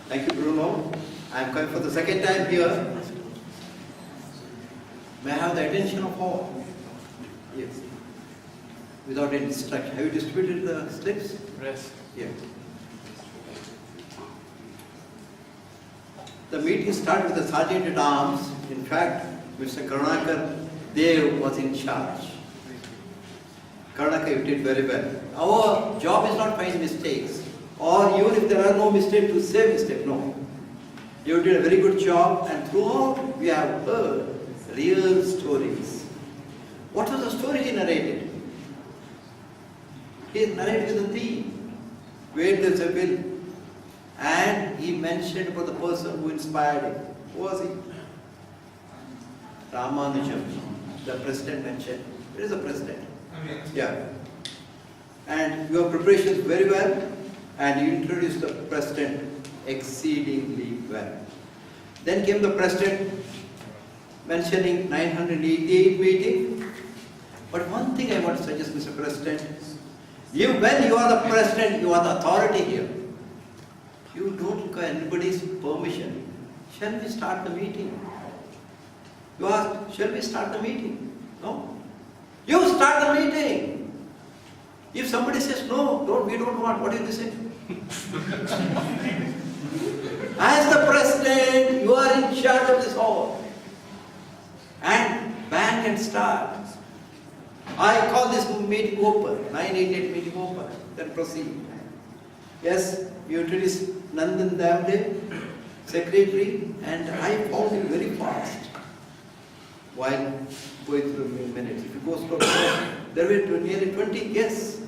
Thank you, Bruno. I am coming for the second time here. May I have the attention of all? Yes. Without any distraction. Have you distributed the slips? Yes. Yes. The meeting started with the Sergeant at Arms. In fact, Mr. Karunakar Dev was in charge. Karunakar, you did very well. Our job is not find mistakes, or even if there are no mistakes, to say mistake. No. You did a very good job, and throughout we have heard real stories. What was the story he narrated? He narrated the theme, where there's a will. And he mentioned about the person who inspired him. Who was he? Ramanujam, the president mentioned. Where is the president? Yeah. And your preparation is very well, and you introduced the president exceedingly well. Then came the president mentioning 988 meeting. But one thing I want to suggest, Mr. President, when you are the president, you are the authority here. You don't require anybody's permission. Shall we start the meeting? You ask, shall we start the meeting? No. You start the meeting. If somebody says, no, we don't want, what do you say? As the president, you are in charge of this hall. And bang and start. I call this meeting open, 988 meeting open. Then proceed. Yes, you introduced Nandan Davde, secretary, and I found him very fast while going through minutes. If you go slow, there were nearly 20 guests.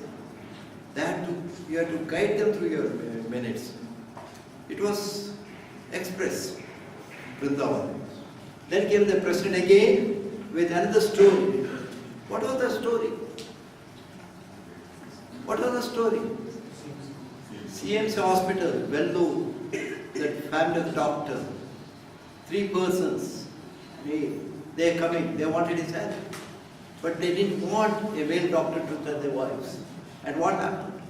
You have to guide them through your minutes. It was express, Vrindavan. Then came the president again with another story. What was the story? What was the story? CMC hospital, Vellore, that family of the doctor, 3 persons, they are coming, they wanted his help. But they didn't want a male doctor to tell their wives. And what happened?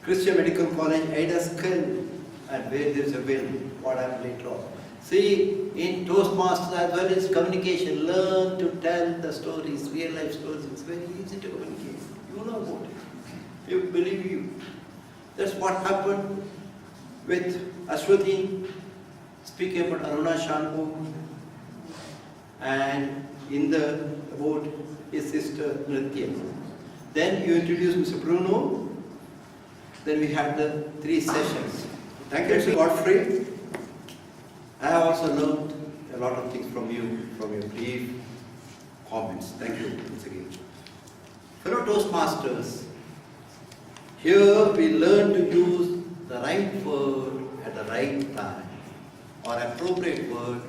Christian Medical College, Ada Skill, and where there is a will, what happened later on. See, in Toastmasters as well as communication, learn to tell the stories, real life stories. It's very easy to communicate. You know about it. You believe you. That's what happened with Ashwati speaking about Aruna Shanmu and about his sister Nritya. Then you introduced Mr. Bruno. Then we had the 3 sessions. Thank you, Mr. Godfrey. I have also learned a lot of things from you, from your brief comments. Thank you once again. Fellow Toastmasters, here we learn to use the right word at the right time, or appropriate word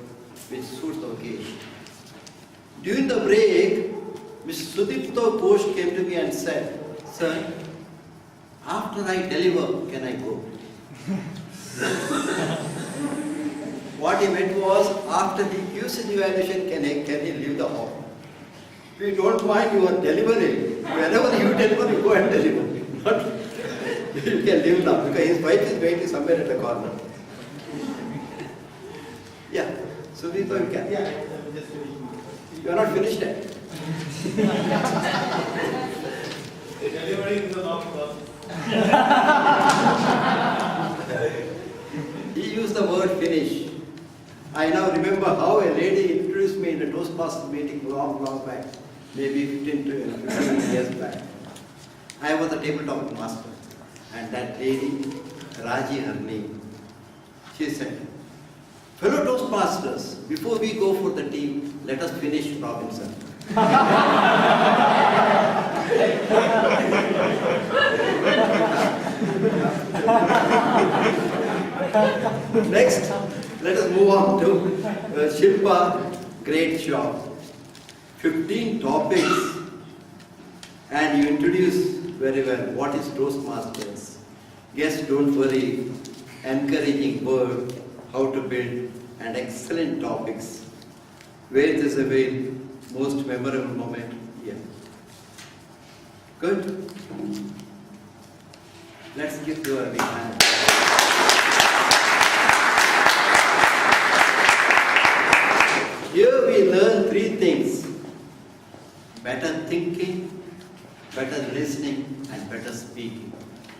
which suits the occasion. During the break, Mr. Sudipto Ghosh came to me and said, "Sir, after I deliver, can I go?" What he meant was, after he gives his evaluation, can he leave the hall? We don't mind you are delivering. Whenever you deliver, you go and deliver. Not you can leave now, because his wife is waiting somewhere at the corner. Yeah. So we thought you can. Yeah. You are not finished yet. Delivering is a long process. He used the word finish. I now remember how a lady introduced me in a Toastmasters meeting long back, maybe 15 to 15 years back. I was a tabletop master, and that lady, Raji, her name, she said, "Fellow Toastmasters, before we go for the team, let us finish Robinson." Next, let us move on to Shilpa. Great job. 15 topics, and you introduce very well what is Toastmasters. Yes, don't worry, encouraging word, how to build, and excellent topics. Where there is a will, most memorable moment here. Good. Let's give you a big hand. better listening and better speaking.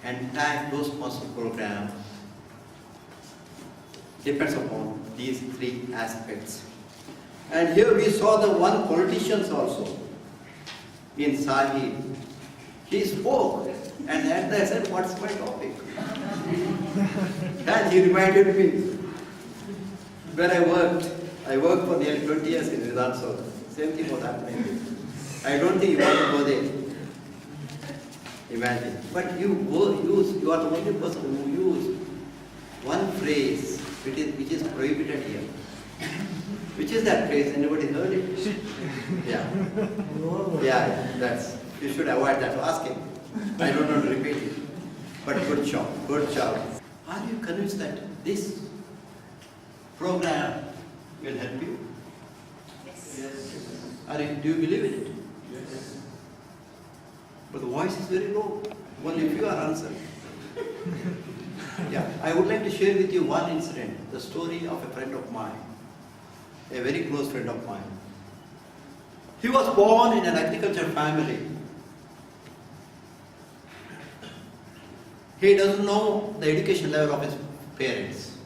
Entire Toastmaster program depends upon these three aspects. And here we saw the one politicians also in Sahil. He spoke and at the said, what's my topic? And he reminded me where I worked. I worked for nearly 20 years in Vidansoda. Same thing was happening. I don't think you want to go there. Imagine. But you are the only person who used one phrase which is prohibited here. Which is that phrase? Anybody heard it? Yeah, that's. You should avoid that. Ask him. I don't know to repeat it. But good job. Are you convinced that this program will help you? Yes. Do you believe in it? Yes. But the voice is very low. Only if you are answering. Yeah, I would like to share with you one incident, the story of a friend of mine, a very close friend of mine. He was born in an agriculture family. He doesn't know the education level of his parents.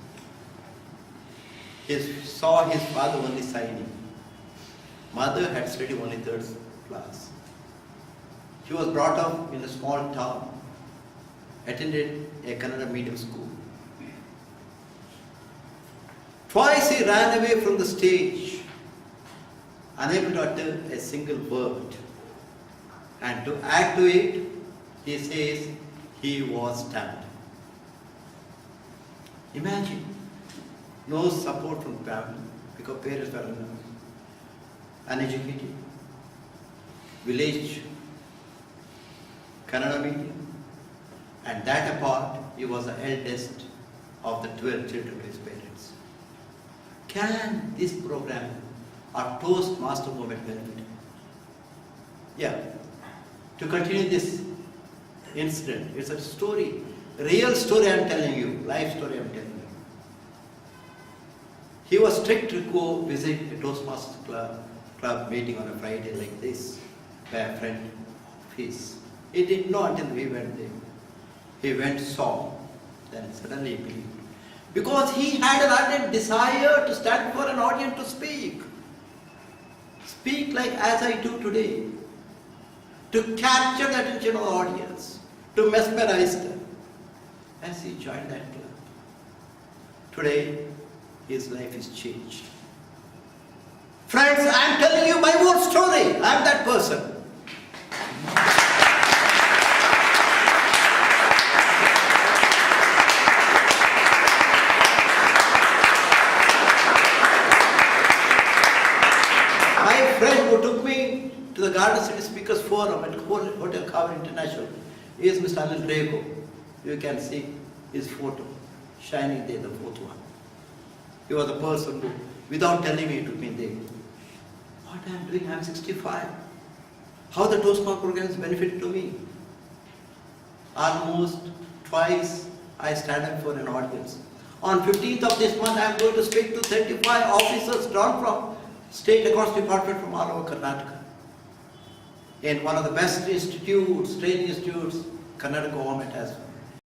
He saw his father only signing. Mother had studied only third class. He was brought up in a small town, attended a Kannada medium school. Twice he ran away from the stage, unable to utter a single word. And to add to it, he says he was stabbed. Imagine, no support from family because parents were uneducated, village, Kannada medium, and that apart, he was the eldest of the 12 children of his parents. Can this program, our Toastmaster movement, benefit? Yeah. To continue this incident, it's a story, real story I'm telling you, life story I'm telling you. He was tricked to go visit a Toastmasters club meeting on a Friday like this by a friend of his. He didn't know until he went there. He went, saw, then suddenly he believed. Because he had an ardent desire to stand before an audience to speak. Speak like as I do today. To capture the attention of the audience. To mesmerize them. As he joined that club. Today, his life is changed. Friends, I am telling you my own story. I am that person. My friend who took me to the Garden City Speakers Forum at Hotel Carver International is Mr. Alan Rego. You can see his photo shining there, the fourth one. He was the person who, without telling me, took me there. What I am doing, I am 65. How the Toastmaster program has benefited to me. Almost twice I stand up for an audience. On 15th of this month, I am going to speak to 35 officers drawn from state across department from all over Karnataka. In one of the best institutes, training institutes, Kannada government has